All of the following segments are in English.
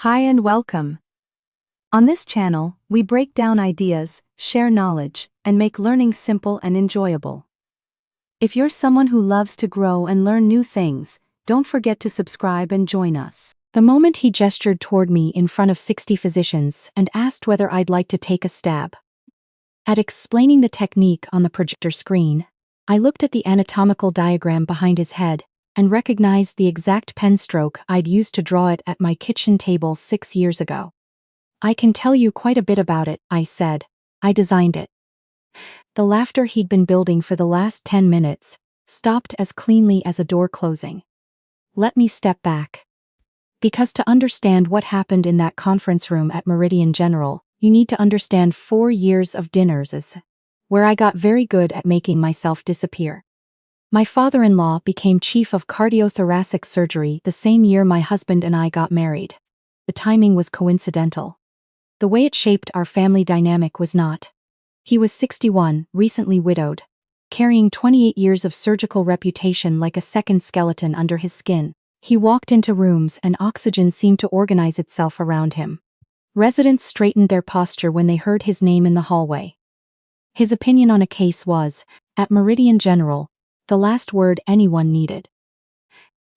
Hi and welcome. On this channel, we break down ideas, share knowledge, and make learning simple and enjoyable. If you're someone who loves to grow and learn new things, don't forget to subscribe and join us. The moment he gestured toward me in front of 60 physicians and asked whether I'd like to take a stab. At explaining the technique on the projector screen, I looked at the anatomical diagram behind his head and recognized the exact pen stroke I'd used to draw it at my kitchen table 6 years ago. "I can tell you quite a bit about it," I said. "I designed it." The laughter he'd been building for the last 10 minutes stopped as cleanly as a door closing. Let me step back. Because to understand what happened in that conference room at Meridian General, you need to understand 4 years of dinners, where I got very good at making myself disappear. My father-in-law became chief of cardiothoracic surgery the same year my husband and I got married. The timing was coincidental. The way it shaped our family dynamic was not. He was 61, recently widowed, carrying 28 years of surgical reputation like a second skeleton under his skin. He walked into rooms and oxygen seemed to organize itself around him. Residents straightened their posture when they heard his name in the hallway. His opinion on a case was, at Meridian General, the last word anyone needed.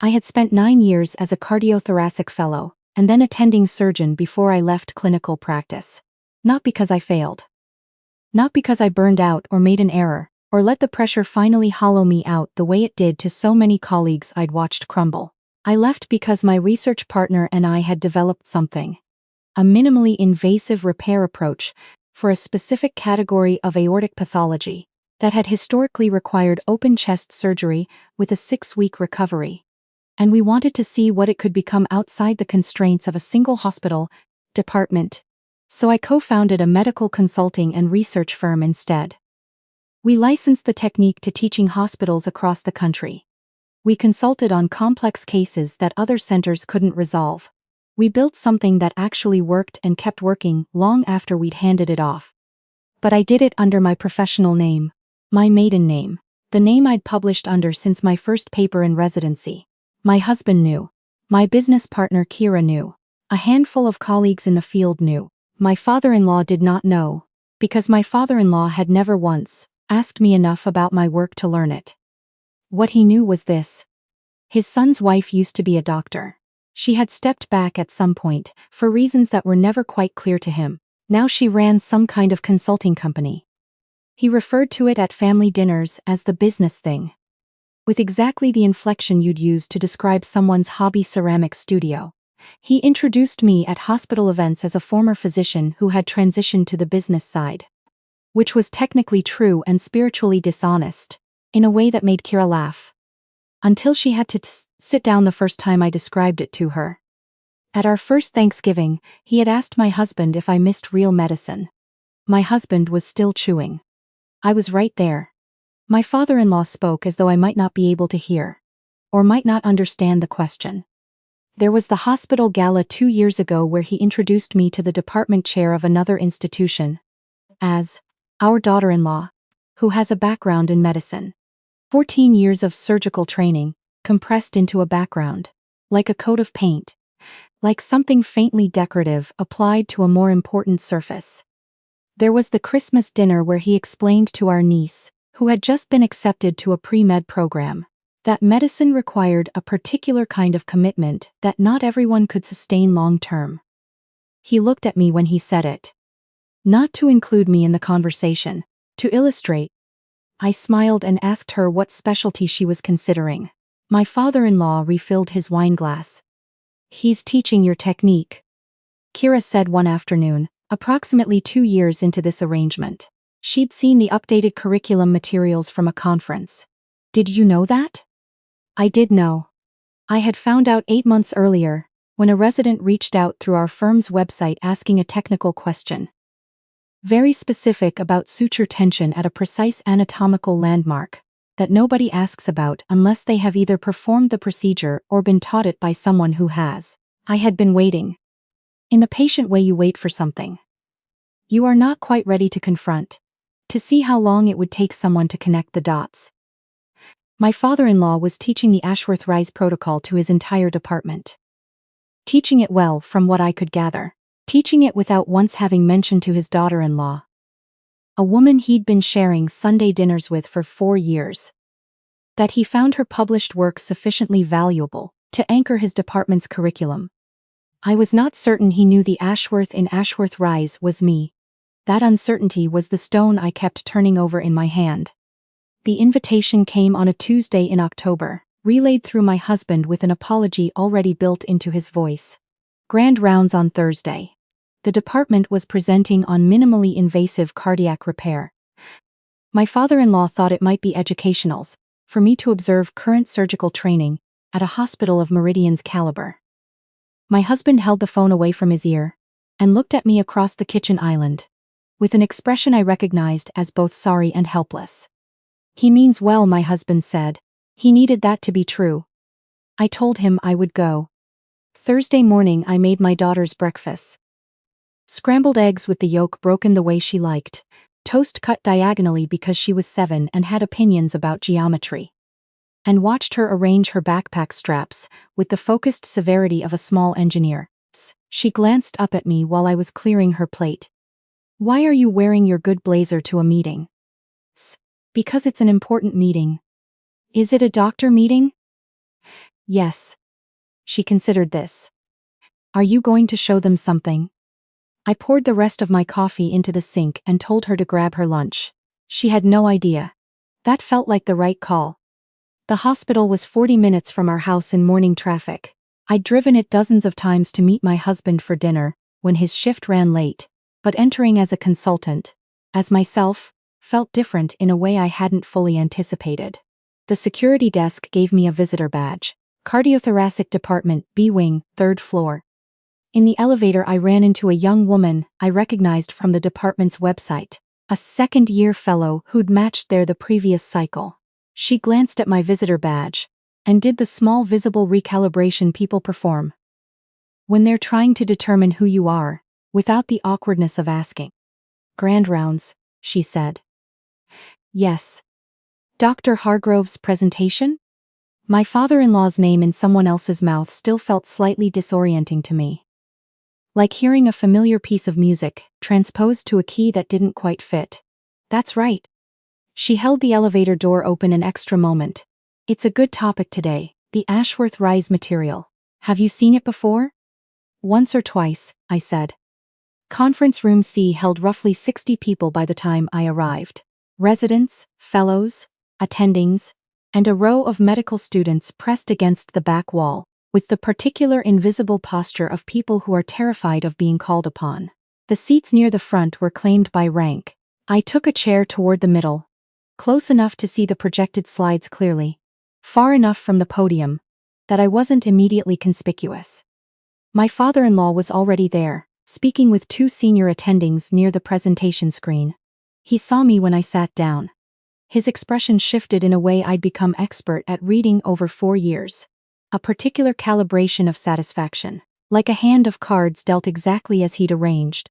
I had spent 9 years as a cardiothoracic fellow, and then attending surgeon before I left clinical practice. Not because I failed. Not because I burned out or made an error, or let the pressure finally hollow me out the way it did to so many colleagues I'd watched crumble. I left because my research partner and I had developed something. A minimally invasive repair approach for a specific category of aortic pathology that had historically required open chest surgery with a 6-week recovery. And we wanted to see what it could become outside the constraints of a single hospital department. So I co-founded a medical consulting and research firm instead. We licensed the technique to teaching hospitals across the country. We consulted on complex cases that other centers couldn't resolve. We built something that actually worked and kept working long after we'd handed it off. But I did it under my professional name, my maiden name, the name I'd published under since my first paper in residency. My husband knew. My business partner Kira knew. A handful of colleagues in the field knew. My father-in-law did not know, because my father-in-law had never once asked me enough about my work to learn it. What he knew was this. His son's wife used to be a doctor. She had stepped back at some point, for reasons that were never quite clear to him. Now she ran some kind of consulting company. He referred to it at family dinners as the business thing, with exactly the inflection you'd use to describe someone's hobby ceramic studio. He introduced me at hospital events as a former physician who had transitioned to the business side, which was technically true and spiritually dishonest, in a way that made Kira laugh. Until she had to sit down the first time I described it to her. At our first Thanksgiving, he had asked my husband if I missed real medicine. My husband was still chewing. I was right there. My father-in-law spoke as though I might not be able to hear, or might not understand the question. There was the hospital gala 2 years ago where he introduced me to the department chair of another institution as our daughter-in-law, who has a background in medicine. 14 years of surgical training, compressed into a background, like a coat of paint, like something faintly decorative applied to a more important surface. There was the Christmas dinner where he explained to our niece, who had just been accepted to a pre-med program, that medicine required a particular kind of commitment that not everyone could sustain long-term. He looked at me when he said it. Not to include me in the conversation, to illustrate. I smiled and asked her what specialty she was considering. My father-in-law refilled his wine glass. "He's teaching your technique," Kira said one afternoon, approximately 2 years into this arrangement. She'd seen the updated curriculum materials from a conference. "Did you know that?" I did know. I had found out 8 months earlier, when a resident reached out through our firm's website asking a technical question. Very specific about suture tension at a precise anatomical landmark that nobody asks about unless they have either performed the procedure or been taught it by someone who has. I had been waiting. In the patient way you wait for something you are not quite ready to confront, to see how long it would take someone to connect the dots. My father-in-law was teaching the Ashworth-Rise protocol to his entire department. Teaching it well, from what I could gather. Teaching it without once having mentioned to his daughter-in-law, a woman he'd been sharing Sunday dinners with for 4 years, that he found her published work sufficiently valuable to anchor his department's curriculum. I was not certain he knew the Ashworth in Ashworth Rise was me. That uncertainty was the stone I kept turning over in my hand. The invitation came on a Tuesday in October, relayed through my husband with an apology already built into his voice. Grand rounds on Thursday. The department was presenting on minimally invasive cardiac repair. My father-in-law thought it might be educational for me to observe current surgical training at a hospital of Meridian's caliber. My husband held the phone away from his ear and looked at me across the kitchen island with an expression I recognized as both sorry and helpless. He means well, my husband said. He needed that to be true. I told him I would go. Thursday morning I made my daughter's breakfast. Scrambled eggs with the yolk broken the way she liked, toast cut diagonally because she was 7 and had opinions about geometry, and watched her arrange her backpack straps with the focused severity of a small engineer. She glanced up at me while I was clearing her plate. "Why are you wearing your good blazer to a meeting?" "Because it's an important meeting." "Is it a doctor meeting?" "Yes." She considered this. "Are you going to show them something?" I poured the rest of my coffee into the sink and told her to grab her lunch. She had no idea. That felt like the right call. The hospital was 40 minutes from our house in morning traffic. I'd driven it dozens of times to meet my husband for dinner when his shift ran late, but entering as a consultant, as myself, felt different in a way I hadn't fully anticipated. The security desk gave me a visitor badge. Cardiothoracic Department, B Wing, 3rd floor. In the elevator I ran into a young woman I recognized from the department's website, a second-year fellow who'd matched there the previous cycle. She glanced at my visitor badge and did the small visible recalibration people perform when they're trying to determine who you are, without the awkwardness of asking. "Grand rounds," she said. "Yes." "Dr. Hargrove's presentation?" My father-in-law's name in someone else's mouth still felt slightly disorienting to me. Like hearing a familiar piece of music, transposed to a key that didn't quite fit. "That's right." She held the elevator door open an extra moment. "It's a good topic today, the Ashworth Rise material. Have you seen it before?" "Once or twice," I said. Conference room C held roughly 60 people by the time I arrived. Residents, fellows, attendings, and a row of medical students pressed against the back wall, with the particular invisible posture of people who are terrified of being called upon. The seats near the front were claimed by rank. I took a chair toward the middle, close enough to see the projected slides clearly, far enough from the podium that I wasn't immediately conspicuous. My father-in-law was already there, speaking with 2 senior attendings near the presentation screen. He saw me when I sat down. His expression shifted in a way I'd become expert at reading over 4 years. A particular calibration of satisfaction, like a hand of cards dealt exactly as he'd arranged.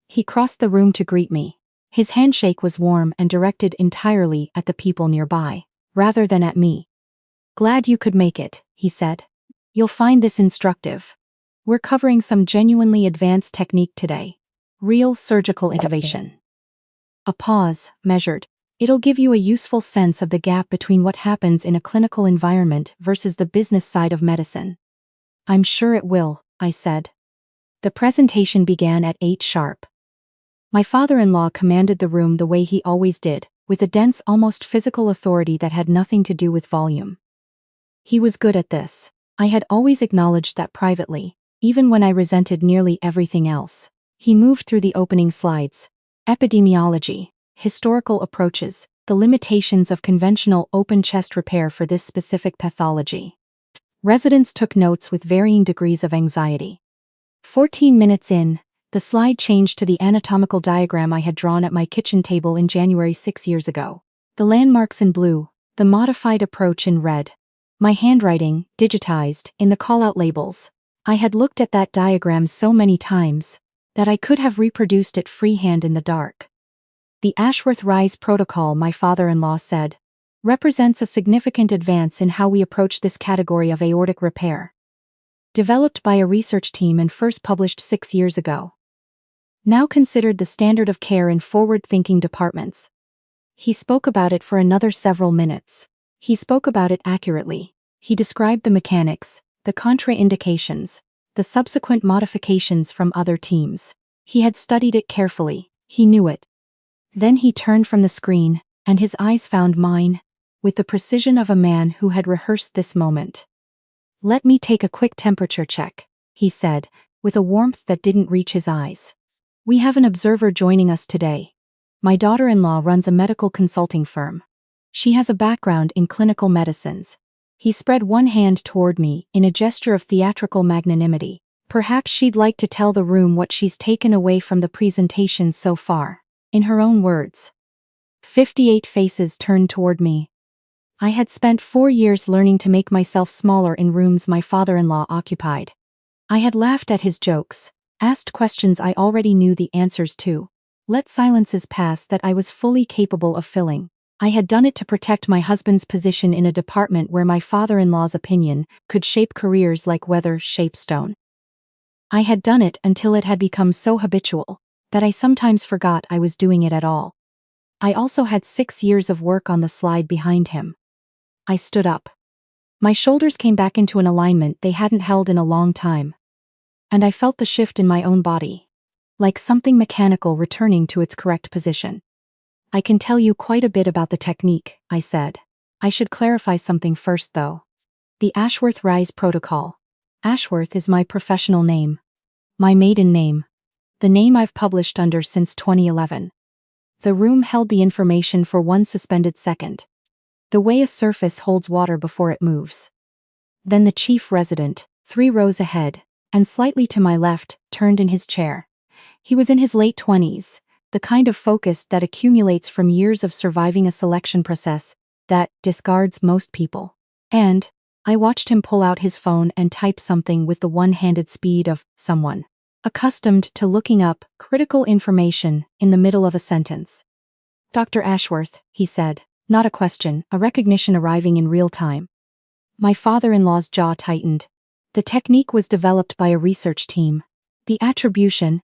He crossed the room to greet me. His handshake was warm and directed entirely at the people nearby, rather than at me. "Glad you could make it," he said. "You'll find this instructive. We're covering some genuinely advanced technique today. Real surgical innovation." A pause, measured. "It'll give you a useful sense of the gap between what happens in a clinical environment versus the business side of medicine." "I'm sure it will," I said. The presentation began at 8 sharp. My father-in-law commanded the room the way he always did, with a dense, almost physical authority that had nothing to do with volume. He was good at this. I had always acknowledged that privately, even when I resented nearly everything else. He moved through the opening slides. Epidemiology, historical approaches, the limitations of conventional open chest repair for this specific pathology. Residents took notes with varying degrees of anxiety. 14 minutes in, the slide changed to the anatomical diagram I had drawn at my kitchen table in January 6 years ago. The landmarks in blue, the modified approach in red. My handwriting, digitized, in the call-out labels. I had looked at that diagram so many times that I could have reproduced it freehand in the dark. "The Ashworth Rise protocol," my father-in-law said, "represents a significant advance in how we approach this category of aortic repair. developed by a research team and first published 6 years ago. Now considered the standard of care in forward-thinking departments. He spoke about it for another several minutes. He spoke about it accurately. He described the mechanics, the contraindications, the subsequent modifications from other teams. He had studied it carefully. He knew it. Then he turned from the screen, and his eyes found mine, with the precision of a man who had rehearsed this moment. "Let me take a quick temperature check," he said, with a warmth that didn't reach his eyes. "We have an observer joining us today. My daughter-in-law runs a medical consulting firm. She has a background in clinical medicines." He spread one hand toward me in a gesture of theatrical magnanimity. "Perhaps she'd like to tell the room what she's taken away from the presentation so far." In her own words. 58 faces turned toward me. I had spent 4 years learning to make myself smaller in rooms my father-in-law occupied. I had laughed at his jokes, asked questions I already knew the answers to, let silences pass that I was fully capable of filling. I had done it to protect my husband's position in a department where my father-in-law's opinion could shape careers like weather shape stone. I had done it until it had become so habitual that I sometimes forgot I was doing it at all. I also had 6 years of work on the slide behind him. I stood up. My shoulders came back into an alignment they hadn't held in a long time. And I felt the shift in my own body, like something mechanical returning to its correct position. "I can tell you quite a bit about the technique," I said. "I should clarify something first though. The Ashworth-Rise protocol. Ashworth is my professional name. My maiden name. The name I've published under since 2011. The room held the information for one suspended second. The way a surface holds water before it moves. Then the chief resident, 3 rows ahead, and slightly to my left, turned in his chair. He was in his late 20s, the kind of focus that accumulates from years of surviving a selection process that discards most people. And I watched him pull out his phone and type something with the one-handed speed of someone accustomed to looking up critical information in the middle of a sentence. "Dr. Ashworth," he said, not a question, a recognition arriving in real time. My father-in-law's jaw tightened. The technique was developed by a research team. The attribution,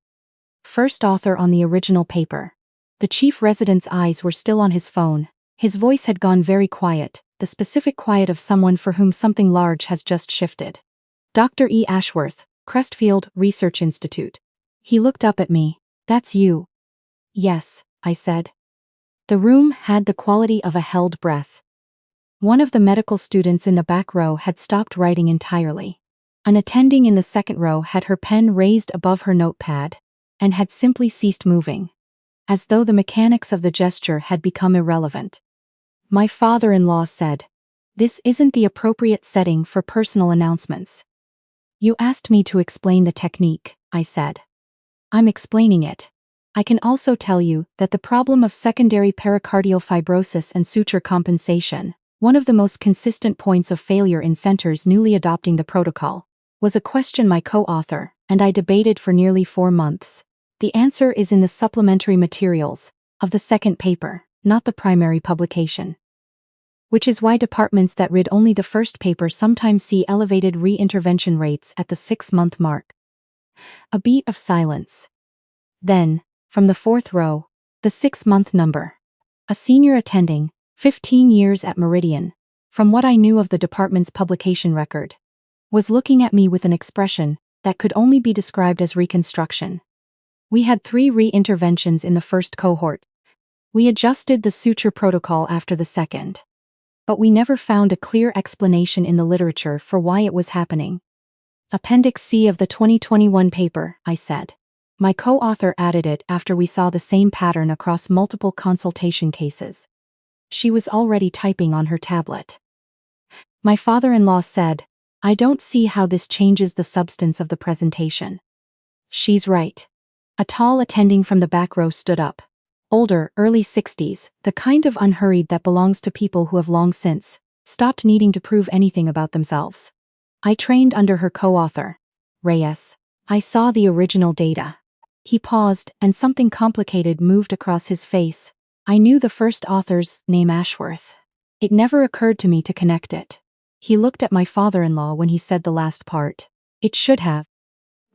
first author on the original paper. The chief resident's eyes were still on his phone. His voice had gone very quiet, the specific quiet of someone for whom something large has just shifted. "Dr. E. Ashworth, Crestfield Research Institute." He looked up at me. "That's you." "Yes," I said. The room had the quality of a held breath. One of the medical students in the back row had stopped writing entirely. An attending in the second row had her pen raised above her notepad, and had simply ceased moving, as though the mechanics of the gesture had become irrelevant. My father-in-law said, "This isn't the appropriate setting for personal announcements." "You asked me to explain the technique," I said. "I'm explaining it. I can also tell you that the problem of secondary pericardial fibrosis and suture compensation, one of the most consistent points of failure in centers newly adopting the protocol, was a question my co-author and I debated for nearly 4 months. The answer is in the supplementary materials of the second paper, not the primary publication. Which is why departments that read only the first paper sometimes see elevated re-intervention rates at the 6-month mark. A beat of silence. Then, from the 4th row, the 6-month number. A senior attending, 15 years at Meridian, from what I knew of the department's publication record, was looking at me with an expression that could only be described as reconstruction. We had 3 re-interventions in the first cohort. We adjusted the suture protocol after the second. But we never found a clear explanation in the literature for why it was happening. Appendix C of the 2021 paper, I said. My co-author added it after we saw the same pattern across multiple consultation cases. She was already typing on her tablet. My father-in-law said, "I don't see how this changes the substance of the presentation." "She's right." A tall attending from the back row stood up. Older, early 60s, the kind of unhurried that belongs to people who have long since stopped needing to prove anything about themselves. I trained under her co-author, Reyes. I saw the original data. He paused, and something complicated moved across his face. I knew the first author's name, Ashworth. It never occurred to me to connect it. He looked at my father-in-law when he said the last part. It should have.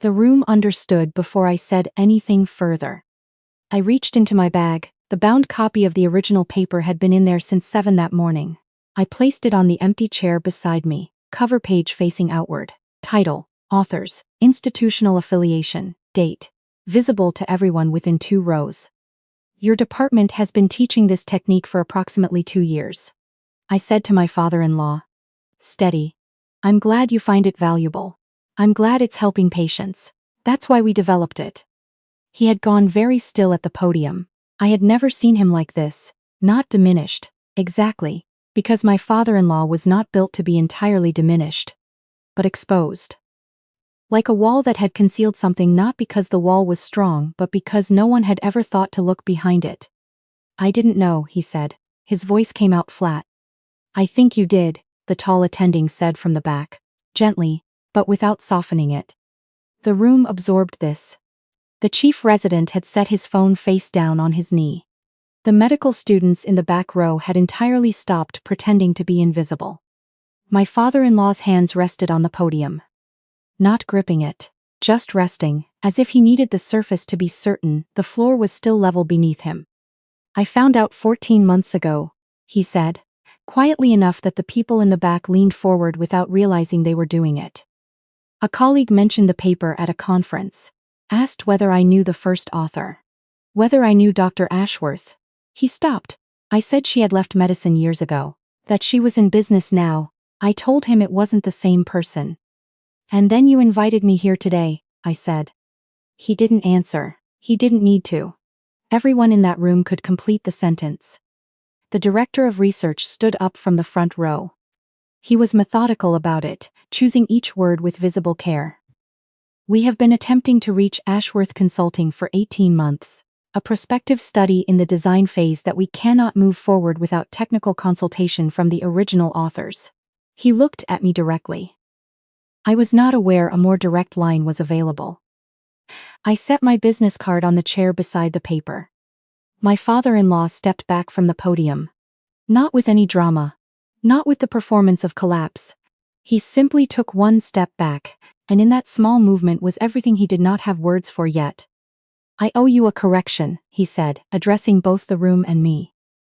The room understood before I said anything further. I reached into my bag. The bound copy of the original paper had been in there since 7 that morning. I placed it on the empty chair beside me, cover page facing outward. Title, authors, institutional affiliation, date. Visible to everyone within 2 rows. Your department has been teaching this technique for approximately 2 years. I said to my father-in-law. Steady. I'm glad you find it valuable. I'm glad it's helping patients. That's why we developed it. He had gone very still at the podium. I had never seen him like this, not diminished, exactly, because my father-in-law was not built to be entirely diminished, but exposed. Like a wall that had concealed something, not because the wall was strong but because no one had ever thought to look behind it. I didn't know, he said. His voice came out flat. I think you did, the tall attending said from the back, gently, but without softening it. The room absorbed this. The chief resident had set his phone face down on his knee. The medical students in the back row had entirely stopped pretending to be invisible. My father-in-law's hands rested on the podium. Not gripping it, just resting, as if he needed the surface to be certain the floor was still level beneath him. I found out 14 months ago, he said, quietly enough that the people in the back leaned forward without realizing they were doing it. A colleague mentioned the paper at a conference, asked whether I knew the first author. Whether I knew Dr. Ashworth. He stopped. I said she had left medicine years ago, that she was in business now. I told him it wasn't the same person. And then you invited me here today, I said. He didn't answer. He didn't need to. Everyone in that room could complete the sentence. The director of research stood up from the front row. He was methodical about it, choosing each word with visible care. We have been attempting to reach Ashworth Consulting for 18 months, a prospective study in the design phase that we cannot move forward without technical consultation from the original authors. He looked at me directly. I was not aware a more direct line was available. I set my business card on the chair beside the paper. My father-in-law stepped back from the podium. Not with any drama. Not with the performance of collapse. He simply took one step back, and in that small movement was everything he did not have words for yet. I owe you a correction, he said, addressing both the room and me.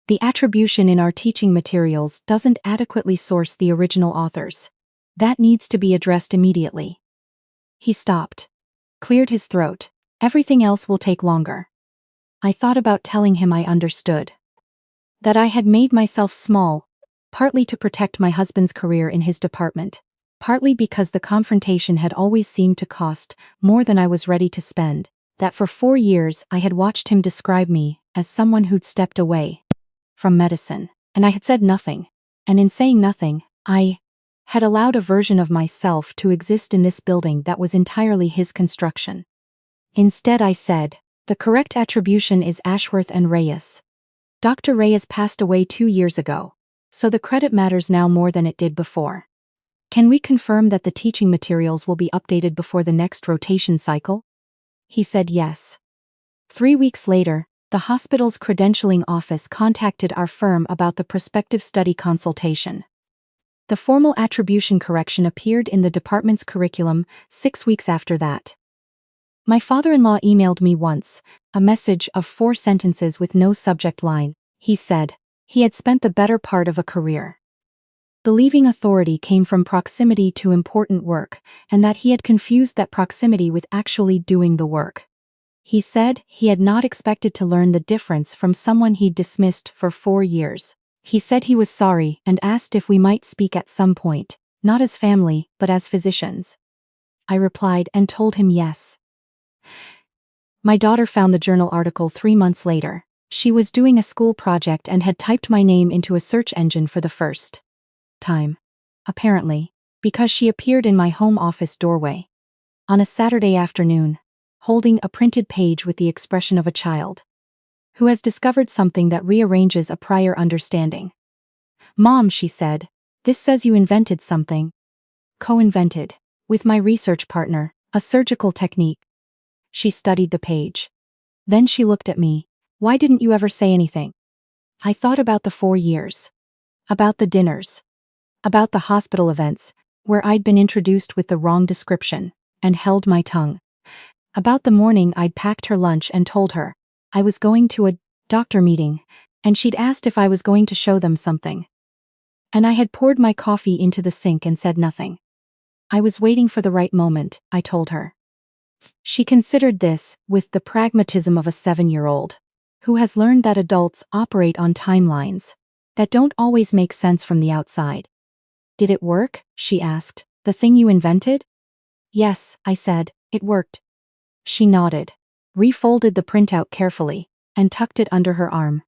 The attribution in our teaching materials doesn't adequately source the original authors. That needs to be addressed immediately. He stopped. Cleared his throat. Everything else will take longer. I thought about telling him I understood. That I had made myself small, partly to protect my husband's career in his department, partly because the confrontation had always seemed to cost more than I was ready to spend, that for 4 years I had watched him describe me as someone who'd stepped away from medicine, and I had said nothing, and in saying nothing, I had allowed a version of myself to exist in this building that was entirely his construction. Instead I said, the correct attribution is Ashworth and Reyes. Dr. Reyes passed away 2 years ago, so the credit matters now more than it did before. Can we confirm that the teaching materials will be updated before the next rotation cycle? He said yes. 3 weeks later, the hospital's credentialing office contacted our firm about the prospective study consultation. The formal attribution correction appeared in the department's curriculum 6 weeks after that. My father-in-law emailed me once, a message of 4 sentences with no subject line. He said he had spent the better part of a career believing authority came from proximity to important work, and that he had confused that proximity with actually doing the work. He said he had not expected to learn the difference from someone he'd dismissed for 4 years. He said he was sorry and asked if we might speak at some point, not as family, but as physicians. I replied and told him yes. My daughter found the journal article 3 months later. She was doing a school project and had typed my name into a search engine for the first time. Apparently, because she appeared in my home office doorway on a Saturday afternoon, holding a printed page with the expression of a child who has discovered something that rearranges a prior understanding. Mom, she said, this says you invented something. Co-invented, with my research partner, a surgical technique. She studied the page. Then she looked at me. Why didn't you ever say anything? I thought about the 4 years. About the dinners. About the hospital events, where I'd been introduced with the wrong description, and held my tongue. About the morning I'd packed her lunch and told her I was going to a doctor meeting, and she'd asked if I was going to show them something. And I had poured my coffee into the sink and said nothing. I was waiting for the right moment, I told her. She considered this with the pragmatism of a 7-year-old who has learned that adults operate on timelines that don't always make sense from the outside. Did it work? She asked. The thing you invented? Yes, I said, it worked. She nodded, refolded the printout carefully, and tucked it under her arm.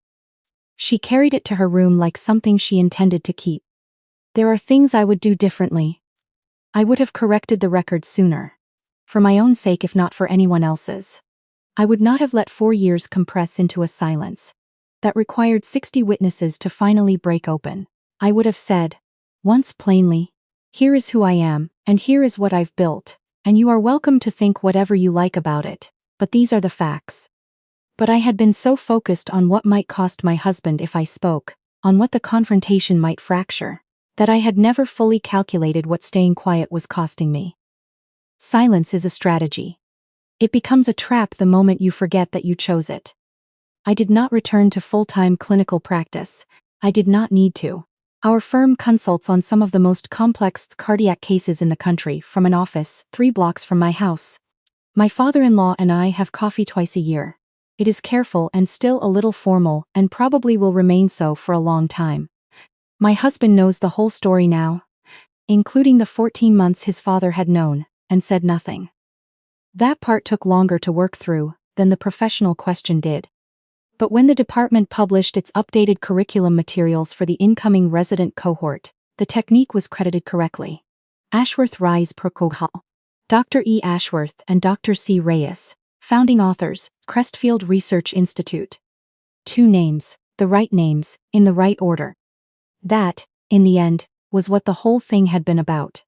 She carried it to her room like something she intended to keep. There are things I would do differently. I would have corrected the record sooner. For my own sake, if not for anyone else's. I would not have let 4 years compress into a silence that required 60 witnesses to finally break open. I would have said, once plainly, here is who I am, and here is what I've built, and you are welcome to think whatever you like about it, but these are the facts. But I had been so focused on what might cost my husband if I spoke, on what the confrontation might fracture, that I had never fully calculated what staying quiet was costing me. Silence is a strategy. It becomes a trap the moment you forget that you chose it. I did not return to full-time clinical practice. I did not need to. Our firm consults on some of the most complex cardiac cases in the country from an office 3 blocks from my house. My father-in-law and I have coffee twice a year. It is careful and still a little formal and probably will remain so for a long time. My husband knows the whole story now, including the 14 months his father had known, and said nothing. That part took longer to work through than the professional question did. But when the department published its updated curriculum materials for the incoming resident cohort, the technique was credited correctly. Ashworth Rise Protocol. Dr. E. Ashworth and Dr. C. Reyes, founding authors, Crestfield Research Institute. 2 names, the right names, in the right order. That, in the end, was what the whole thing had been about.